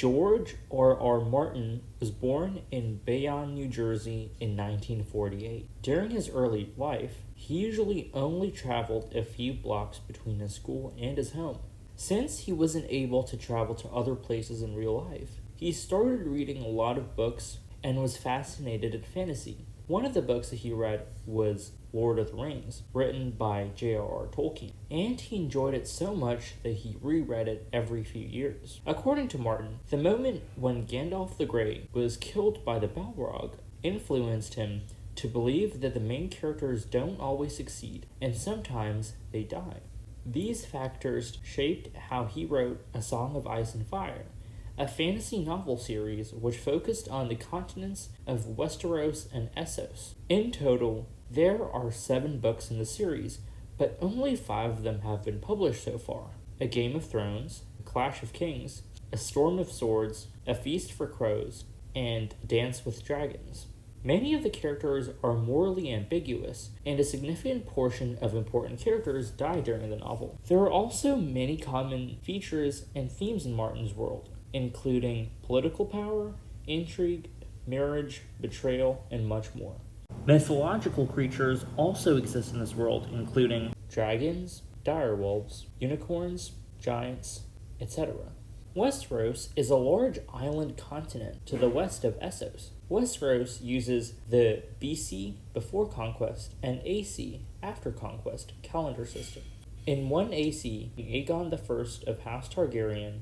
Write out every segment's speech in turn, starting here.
George R. Martin was born in Bayonne, New Jersey in 1948. During his early life, he usually only traveled a few blocks between his school and his home. Since he wasn't able to travel to other places in real life, he started reading a lot of books and was fascinated at fantasy. One of the books that he read was Lord of the Rings, written by J.R.R. Tolkien, and he enjoyed it so much that he reread it every few years. According to Martin, the moment when Gandalf the Grey was killed by the Balrog influenced him to believe that the main characters don't always succeed, and sometimes they die. These factors shaped how he wrote A Song of Ice and Fire, a fantasy novel series which focused on the continents of Westeros and Essos. In total, there are 7 books in the series, but only 5 of them have been published so far. A Game of Thrones, A Clash of Kings, A Storm of Swords, A Feast for Crows, and Dance with Dragons. Many of the characters are morally ambiguous, and a significant portion of important characters die during the novel. There are also many common features and themes in Martin's world, including political power, intrigue, marriage, betrayal, and much more. Mythological creatures also exist in this world, including dragons, direwolves, unicorns, giants, etc. Westeros is a large island continent to the west of Essos. Westeros uses the BC, before conquest, and AC, after conquest, calendar system. In 1 AC, Aegon I of House Targaryen,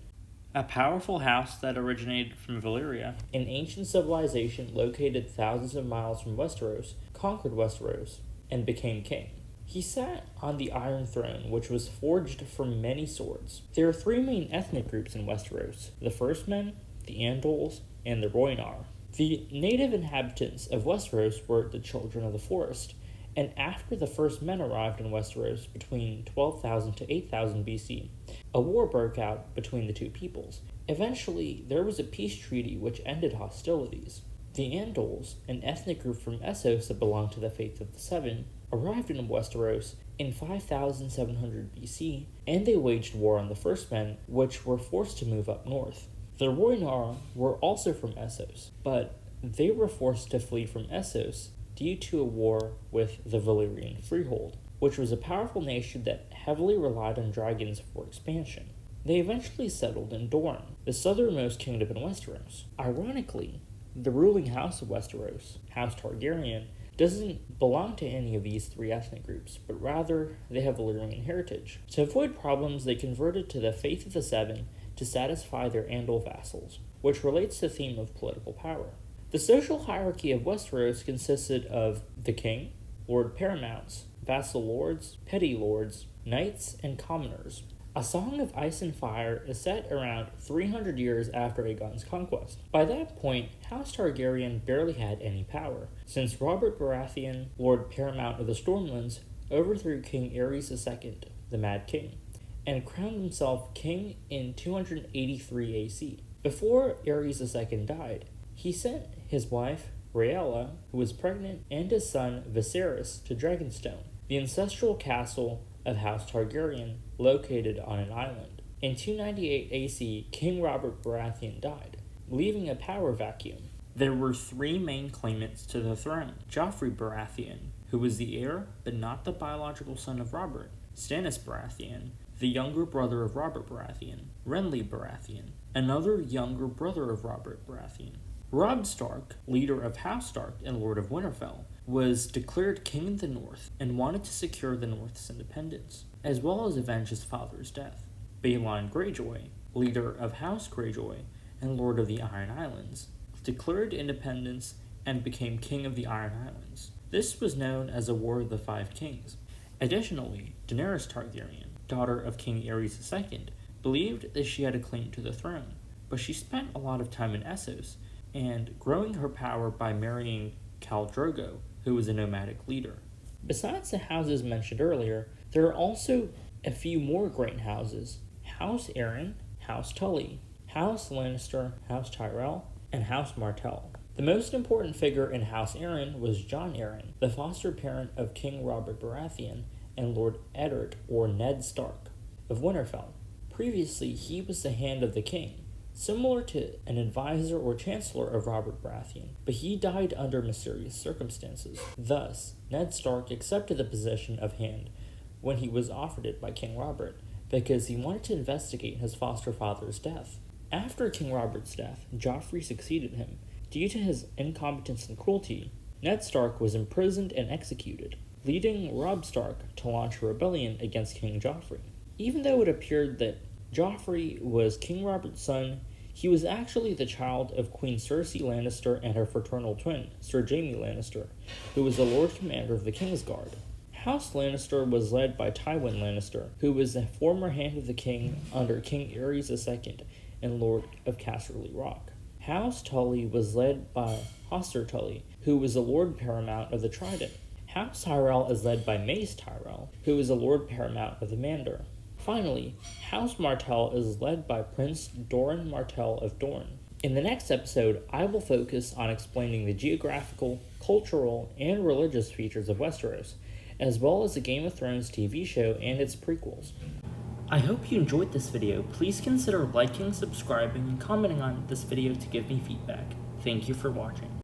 a powerful house that originated from Valyria, an ancient civilization located thousands of miles from Westeros, conquered Westeros and became king. He sat on the Iron Throne, which was forged from many swords. There are 3 main ethnic groups in Westeros: the First Men, the Andals, and the Rhoynar. The native inhabitants of Westeros were the Children of the Forest, and after the First Men arrived in Westeros between 12,000 to 8,000 BC, a war broke out between the two peoples. Eventually, there was a peace treaty which ended hostilities. The Andals, an ethnic group from Essos that belonged to the Faith of the Seven, arrived in Westeros in 5700 BC, and they waged war on the First Men, which were forced to move up north. The Rhoynar were also from Essos, but they were forced to flee from Essos due to a war with the Valyrian Freehold, which was a powerful nation that heavily relied on dragons for expansion. They eventually settled in Dorne, the southernmost kingdom in Westeros. Ironically, the ruling house of Westeros, House Targaryen, doesn't belong to any of these 3 ethnic groups, but rather they have Valyrian heritage. To avoid problems, they converted to the Faith of the Seven to satisfy their Andal vassals, which relates to the theme of political power. The social hierarchy of Westeros consisted of the king, lord paramounts, vassal lords, petty lords, knights, and commoners. A Song of Ice and Fire is set around 300 years after Aegon's conquest. By that point, House Targaryen barely had any power, since Robert Baratheon, Lord Paramount of the Stormlands, overthrew King Aerys II, the Mad King, and crowned himself king in 283 AC. Before Aerys II died, he sent his wife, Rhaella, who was pregnant, and his son, Viserys, to Dragonstone, the ancestral castle of House Targaryen, located on an island. In 298 AC, King Robert Baratheon died, leaving a power vacuum. There were 3 main claimants to the throne: Joffrey Baratheon, who was the heir but not the biological son of Robert; Stannis Baratheon, the younger brother of Robert Baratheon; Renly Baratheon, another younger brother of Robert Baratheon. Robb Stark, leader of House Stark and Lord of Winterfell, was declared king of the North and wanted to secure the North's independence, as well as avenge his father's death. Balon Greyjoy, leader of House Greyjoy and Lord of the Iron Islands, declared independence and became king of the Iron Islands. This was known as a War of the Five Kings. Additionally, Daenerys Targaryen, daughter of King Aerys II, believed that she had a claim to the throne, but she spent a lot of time in Essos and growing her power by marrying Khal Drogo, who was a nomadic leader. Besides the houses mentioned earlier, there are also a few more great houses: House Arryn, House Tully, House Lannister, House Tyrell, and House Martell. The most important figure in House Arryn was Jon Arryn, the foster parent of King Robert Baratheon and Lord Eddard, or Ned Stark, of Winterfell. Previously, he was the Hand of the King, similar to an advisor or chancellor of Robert Baratheon, but he died under mysterious circumstances. Thus, Ned Stark accepted the position of Hand when he was offered it by King Robert, because he wanted to investigate his foster father's death. After King Robert's death, Joffrey succeeded him. Due to his incompetence and cruelty, Ned Stark was imprisoned and executed, leading Robb Stark to launch a rebellion against King Joffrey. Even though it appeared that Joffrey was King Robert's son, he was actually the child of Queen Cersei Lannister and her fraternal twin, Sir Jaime Lannister, who was the Lord Commander of the Kingsguard. House Lannister was led by Tywin Lannister, who was the former Hand of the King under King Aerys II and Lord of Casterly Rock. House Tully was led by Hoster Tully, who was the Lord Paramount of the Trident. House Tyrell is led by Mace Tyrell, who is the Lord Paramount of the Mandor. Finally, House Martell is led by Prince Doran Martell of Dorne. In the next episode, I will focus on explaining the geographical, cultural, and religious features of Westeros, as well as the Game of Thrones TV show and its prequels. I hope you enjoyed this video. Please consider liking, subscribing, and commenting on this video to give me feedback. Thank you for watching.